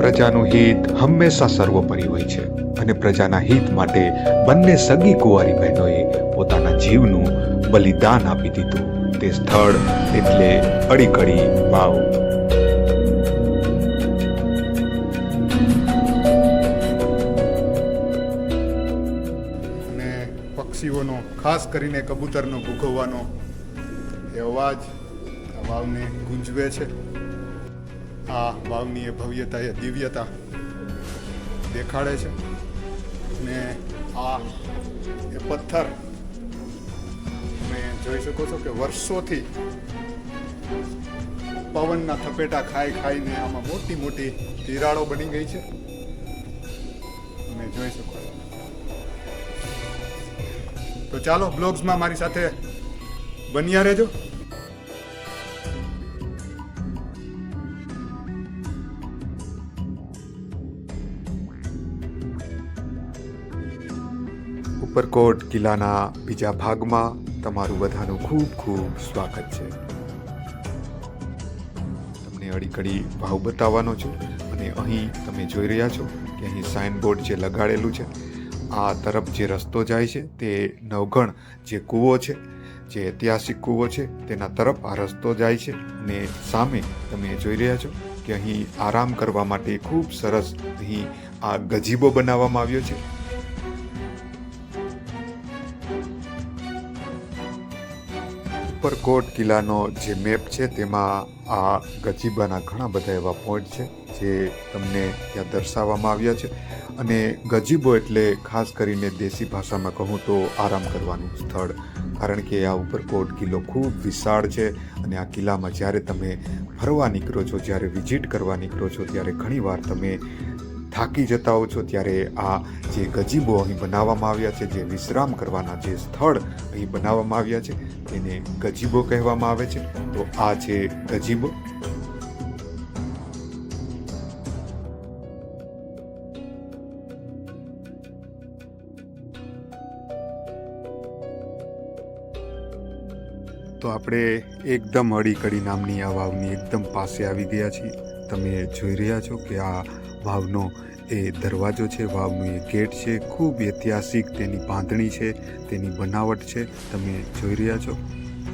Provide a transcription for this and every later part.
પ્રજાનું હિત હંમેશા સર્વોપરી હોય છે અને પ્રજાના હિત માટે બંને સગી કુંવારી બહેનોએ પોતાના જીવનું બલિદાન આપી દીધું. તે સ્થળ એટલે અડીકડી વાવ. અને પક્ષીઓનો, ખાસ કરીને કબૂતરનો કૂકવવાનો એ અવાજ આ વાવને ગુંજવે છે. આ વાવની એ ભવ્યતા, એ દિવ્યતા દેખાડે છે. અને આ એ પથ્થર તમે જોઈ શકો છો કે વર્ષોથી પવનના થપેટા ખાઈને આમાં મોટી મોટી તિરાડો બની ગઈ છે. તમે જોઈ શકો છો. તો ચાલો બ્લોગ્સમાં મારી સાથે બન્યા રહેજો. ઉપરકોટ કિલ્લાના બીજા ભાગમાં તમારું બધાનું ખૂબ ખૂબ સ્વાગત છે. તમને અડીકડી વાવ બતાવવાનો છું અને અહીં તમે જોઈ રહ્યા છો કે અહીં સાઇનબોર્ડ જે લગાડેલું છે, આ તરફ જે રસ્તો જાય છે તે નવઘણ જે કૂવો છે, જે ઐતિહાસિક કૂવો છે તેના તરફ આ રસ્તો જાય છે. અને સામે તમે જોઈ રહ્યા છો કે અહીં આરામ કરવા માટે ખૂબ સરસ અહીં આ ગજીબો બનાવવામાં આવ્યો છે. ઉપરકોટ કિલ્લાનો જે મેપ છે તેમાં આ ગજીબાના ઘણા બધા એવા પોઈન્ટ છે જે તમને ત્યાં દર્શાવવામાં આવ્યા છે. અને ગજીબો એટલે ખાસ કરીને દેશી ભાષામાં કહું તો આરામ કરવાનું સ્થળ. કારણ કે આ ઉપરકોટ કિલ્લો ખૂબ વિશાળ છે અને આ કિલ્લામાં જ્યારે તમે ફરવા નીકળો છો, જ્યારે વિઝિટ કરવા નીકળો છો, ત્યારે ઘણીવાર તમે થાકી જતા હો છો. ત્યારે આ જે ગજીબો અહીં બનાવવામાં આવ્યા છે, જે વિશ્રામ કરવાના જે સ્થળ અહીં બનાવવામાં આવ્યા છે, તેને ગજીબો કહેવામાં આવે છે. તો આ છે ગજીબો. તો આપણે એકદમ અડીકડી નામની આ વાવની એકદમ પાસે આવી ગયા છીએ. તમે જોઈ રહ્યા છો કે આ વાવનો એ દરવાજો છે, વાવનું એ ગેટ છે. ખૂબ ઐતિહાસિક તેની બાંધણી છે, તેની બનાવટ છે, તમે જોઈ રહ્યા છો.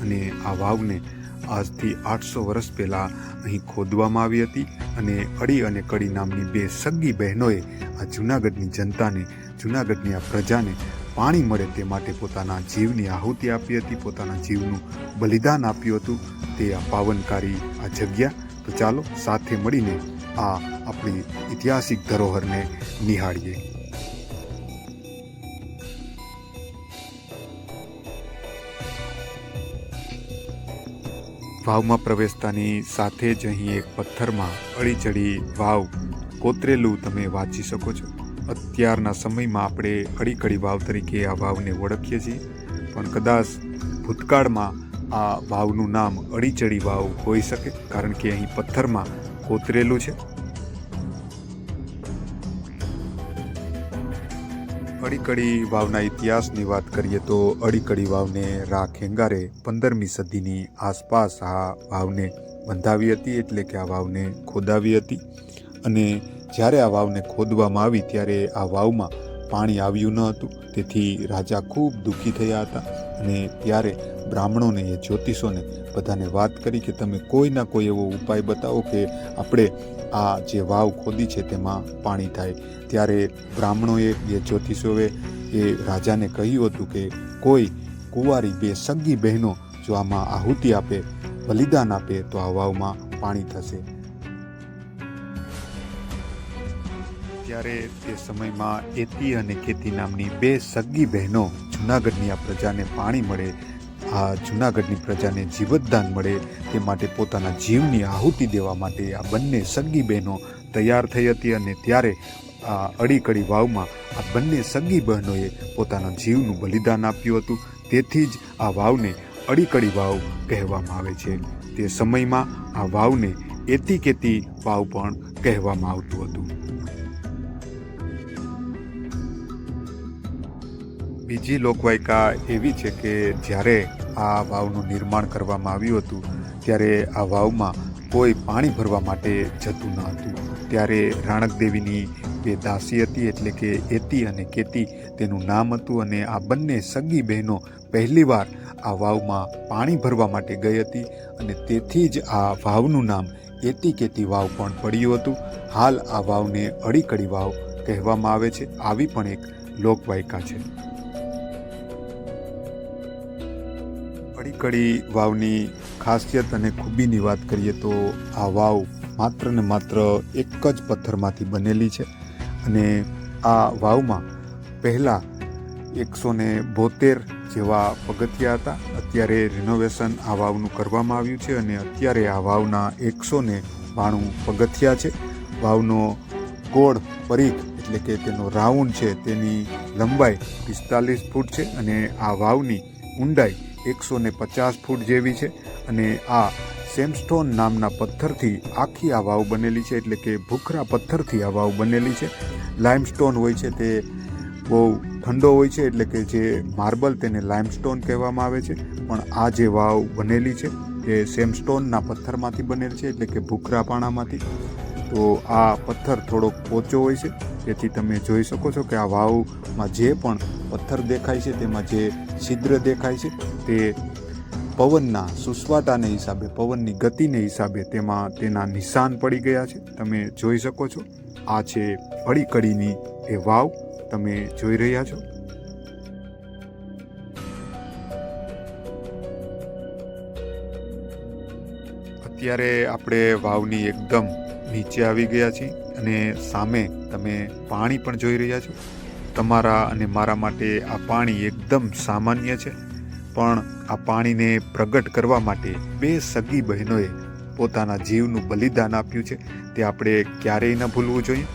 અને આ વાવને આજથી 800 વર્ષ પહેલાં અહીં ખોદવામાં આવી હતી અને અડી અને કડી નામની બે સગી બહેનોએ આ જૂનાગઢની જનતાને, જૂનાગઢની આ પ્રજાને પાણી મળે તે માટે પોતાના જીવની આહુતિ આપી હતી, પોતાના જીવનું બલિદાન આપ્યું હતું. તે આ પાવનકારી આ જગ્યા. તો ચાલો સાથે મળીને આ આપણી ઐતિહાસિક ધરોહરને નિહાળીએ. વાવમાં પ્રવેશતાની સાથે જ અહીં એક પથ્થરમાં અડીચડી વાવ કોતરેલું તમે વાંચી શકો છો. અત્યારના સમયમાં આપણે અડીકડી વાવ તરીકે આ વાવને ઓળખીએ છીએ, પણ કદાચ ભૂતકાળમાં આ વાવનું નામ અડીચડી વાવ હોઈ શકે, કારણ કે અહીં પથ્થરમાં કોતરેલું છે. અડીકડી વાવના ઇતિહાસની વાત કરીએ તો અડીકડી વાવને રા ખેંગારે 15મી સદીની આસપાસ આ વાવને બંધાવી હતી, એટલે કે આ વાવને ખોદાવી હતી. અને જ્યારે આ વાવને ખોદવામાં આવી ત્યારે આ વાવમાં પાણી આવ્યું ન હતું. તેથી રાજા ખૂબ દુઃખી થયા હતા અને ત્યારે બ્રાહ્મણોને, એ જ્યોતિષોને બધાને વાત કરી કે તમે કોઈના કોઈ એવો ઉપાય બતાવો કે આપણે આ જે વાવ ખોદી છે તેમાં પાણી થાય. ત્યારે બ્રાહ્મણોએ, એ જ્યોતિષોએ એ રાજાને કહ્યું હતું કે કોઈ કુંવારી બે સગી બહેનો જો આમાં આહુતિ આપે, બલિદાન આપે તો આ વાવમાં પાણી થશે. ત્યારે તે સમયમાં એતી અને કેતી નામની બે સગી બહેનો જૂનાગઢની આ પ્રજાને પાણી મળે, આ જૂનાગઢની પ્રજાને જીવતદાન મળે તે માટે પોતાના જીવની આહુતિ દેવા માટે આ બંને સગી બહેનો તૈયાર થઈ હતી. અને ત્યારે આ અડીકડી વાવમાં આ બંને સગી બહેનોએ પોતાના જીવનું બલિદાન આપ્યું હતું. તેથી જ આ વાવને અડીકડી વાવ કહેવામાં આવે છે. તે સમયમાં આ વાવને એતી કેતી વાવ પણ કહેવામાં આવતું હતું. બીજી લોકવાયકા એવી છે કે જ્યારે આ વાવનું નિર્માણ કરવામાં આવ્યું હતું ત્યારે આ વાવમાં કોઈ પાણી ભરવા માટે જતું ન હતું. ત્યારે રાણક દેવીની બે દાસી હતી, એટલે કે એતી અને કેતી તેનું નામ હતું. અને આ બંને સગી બહેનો પહેલીવાર આ વાવમાં પાણી ભરવા માટે ગઈ હતી અને તેથી જ આ વાવનું નામ એતી કેતી વાવ પણ પડ્યું હતું. હાલ આ વાવને અડીકડી વાવ કહેવામાં આવે છે. આવી પણ એક લોકવાયકા છે. અડીકડી વાવની ખાસિયત અને ખૂબીની વાત કરીએ તો આ વાવ માત્ર ને માત્ર એક જ પથ્થરમાંથી બનેલી છે. અને આ વાવમાં પહેલાં 172 જેવા પગથિયા હતા. અત્યારે રિનોવેશન આ વાવનું કરવામાં આવ્યું છે અને અત્યારે આ વાવના 192 પગથિયા છે. વાવનો ગોળ પરિઘ એટલે કે તેનો રાઉન્ડ છે તેની લંબાઈ 45 ફૂટ છે અને આ વાવની ઊંડાઈ 150 ફૂટ જેવી છે. અને આ સેમસ્ટોન નામના પથ્થરથી આખી આ વાવ બનેલી છે, એટલે કે ભૂખરા પથ્થરથી આ વાવ બનેલી છે. લાઇમસ્ટોન હોય છે તે બહુ ઠંડો હોય છે, એટલે કે જે માર્બલ તેને લાઇમસ્ટોન કહેવામાં આવે છે. પણ આ જે વાવ બનેલી છે તે સેમસ્ટોનના પથ્થરમાંથી બનેલ છે, એટલે કે ભૂખરા પાણામાંથી. તો આ પથ્થર થોડોક પોચો હોય છે, તેથી તમે જોઈ શકો છો કે આ વાવમાં જે પણ પથ્થર દેખાય છે તેમાં જે છિદ્ર દેખાય છે તે પવનના સુસવાટાને હિસાબે, પવનની ગતિને હિસાબે તેમાં તેના નિશાન પડી ગયા છે. તમે જોઈ શકો છો. આ છે અડીકડીની એ વાવ તમે જોઈ રહ્યા છો. અત્યારે આપણે વાવની એકદમ નીચે આવી ગયા છીએ અને સામે તમે પાણી પણ જોઈ રહ્યા છો. તમારા અને મારા માટે આ પાણી એકદમ સામાન્ય છે, પણ આ પાણીને પ્રગટ કરવા માટે બે સગી બહેનોએ પોતાના જીવનું બલિદાન આપ્યું છે. તે આપણે ક્યારેય ન ભૂલવું જોઈએ.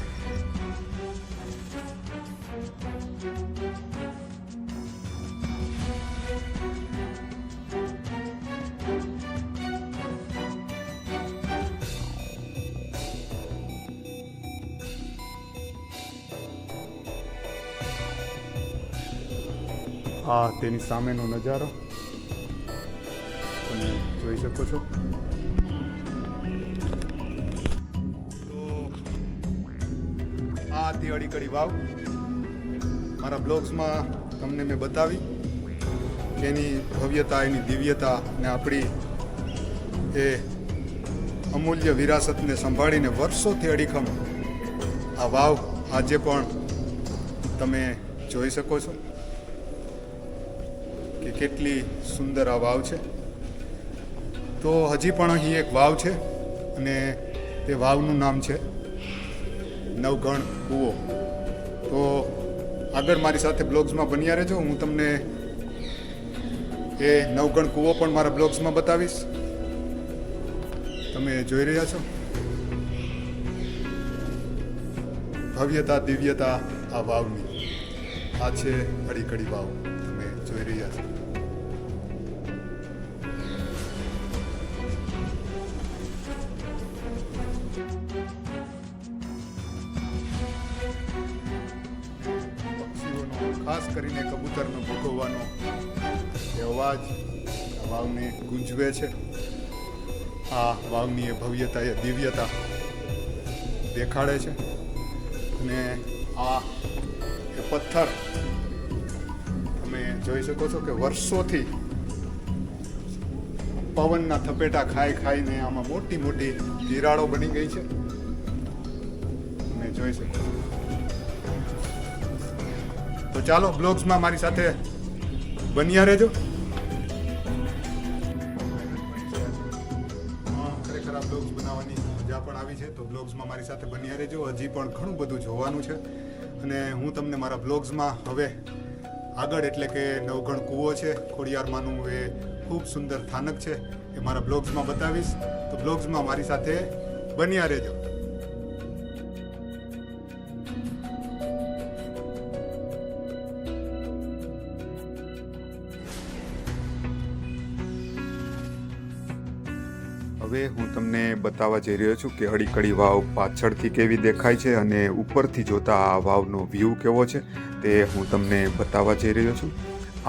આ તેની સામેનો નજારો તમે જોઈ શકો છો. તો આ હતી અડીકડી વાવ. મારા બ્લોગ્સમાં તમને મેં બતાવી કે એની ભવ્યતા, એની દિવ્યતા અને આપણી એ અમૂલ્ય વિરાસતને સંભાળીને વર્ષોથી અડીખમ આ વાવ આજે પણ તમે જોઈ શકો છો કે કેટલી સુંદર આ વાવ છે. તો હજી પણ અહીં એક વાવ છે અને તે વાવનું નામ છે નવઘણ કૂવો. તો આગળ મારી સાથે બ્લોગ્સમાં બન્યા રહેજો. હું તમને એ નવઘણ કૂવો પણ મારા બ્લોગ્સમાં બતાવીશ. તમે જોઈ રહ્યા છો ભવ્યતા, દિવ્યતા આ વાવની. આ છે અડીકડી વાવ, તમે જોઈ રહ્યા છો. ખાસ કરીને કબૂતરનો ભૂકવવાનો એ અવાજ આ વાવને ગુંજવે છે. આ વાવની એ ભવ્યતા, એ દિવ્યતા દેખાડે છે. અને આ એ પથ્થર તમે જોઈ શકો છો કે વર્ષોથી પવનના થપેટા ખાઈને આમાં મોટી મોટી તિરાડો બની ગઈ છે. તમે જોઈ શકો છો. તો ચાલો બ્લોગ્સમાં મારી સાથે બન્યા રહેજો. ખરેખર આ બ્લોગ્સ બનાવવાની મજા પણ આવી છે. તો બ્લોગ્સમાં મારી સાથે બન્યા રહેજો. હજી પણ ઘણું બધું જોવાનું છે અને હું તમને મારા બ્લોગ્સમાં હવે આગળ, એટલે કે નવઘણ કૂવો છે, ખોડિયારમાંનું એ ખૂબ સુંદર સ્થાનક છે, એ મારા બ્લોગ્સમાં બતાવીશ. તો બ્લોગ્સમાં મારી સાથે બન્યા રહેજો. હવે હું તમને બતાવવા જઈ રહ્યો છું કે અડીકડી વાવ પાછળથી કેવી દેખાય છે અને ઉપરથી જોતા આ વાવનો વ્યૂ કેવો છે તે હું તમને બતાવવા જઈ રહ્યો છું.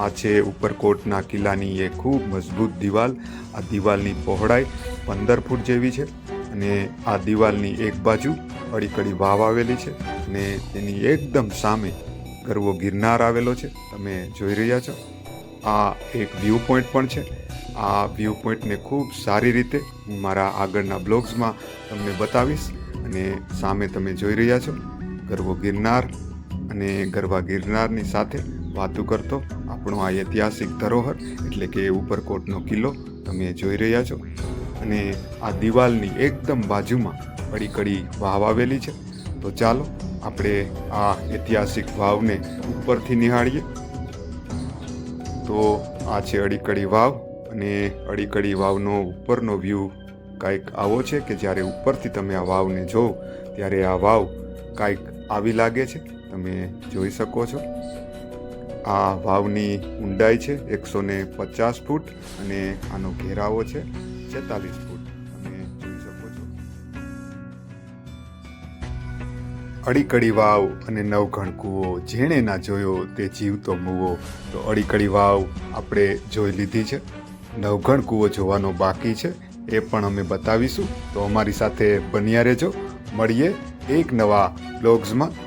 આ છે ઉપરકોટના કિલ્લાની એ ખૂબ મજબૂત દિવાલ. આ દિવાલની પહોળાઈ 15 ફૂટ જેવી છે અને આ દિવાલની એક બાજુ અડીકડી વાવ આવેલી છે અને તેની એકદમ સામે ગરવો ગિરનાર આવેલો છે, તમે જોઈ રહ્યા છો. આ એક વ્યૂ પોઈન્ટ પણ છે. આ વ્યૂ પોઈન્ટને ખૂબ સારી રીતે હું મારા આગળના બ્લોગ્સમાં તમને બતાવીશ. અને સામે તમે જોઈ રહ્યા છો ગરવો ગિરનાર, અને ગરવા ગિરનારની સાથે વાતું કરતો આપણો આ ઐતિહાસિક ધરોહર એટલે કે ઉપરકોટનો કિલ્લો તમે જોઈ રહ્યા છો. અને આ દિવાલની એકદમ બાજુમાં અડીકડી વાવ આવેલી છે. તો ચાલો આપણે આ ઐતિહાસિક વાવને ઉપરથી નિહાળીએ. તો આ છે અડીકડી વાવ, અને અડીકડી વાવનો ઉપરનો વ્યૂ કાંઈક આવો છે કે જ્યારે ઉપરથી તમે આ વાવને જોવો ત્યારે આ વાવ કાંઈક આવી લાગે છે, તમે જોઈ શકો છો. આ વાવની ઊંડાઈ છે 150 ફૂટ અને આનો ઘેરાવો છે 46 ફૂટ, તમે જોઈ શકો છો. અડીકડી વાવ અને નવઘણ કૂવો, જેણે ના જોયો તે જીવતો મૂવો. તો અડીકડી વાવ આપણે જોઈ લીધી છે. નવઘણ કૂવો જોવાનો બાકી છે, એ પણ અમે બતાવીશું. તો અમારી સાથે બન્યા રહેજો. મળીએ એક નવા બ્લોગ્સમાં.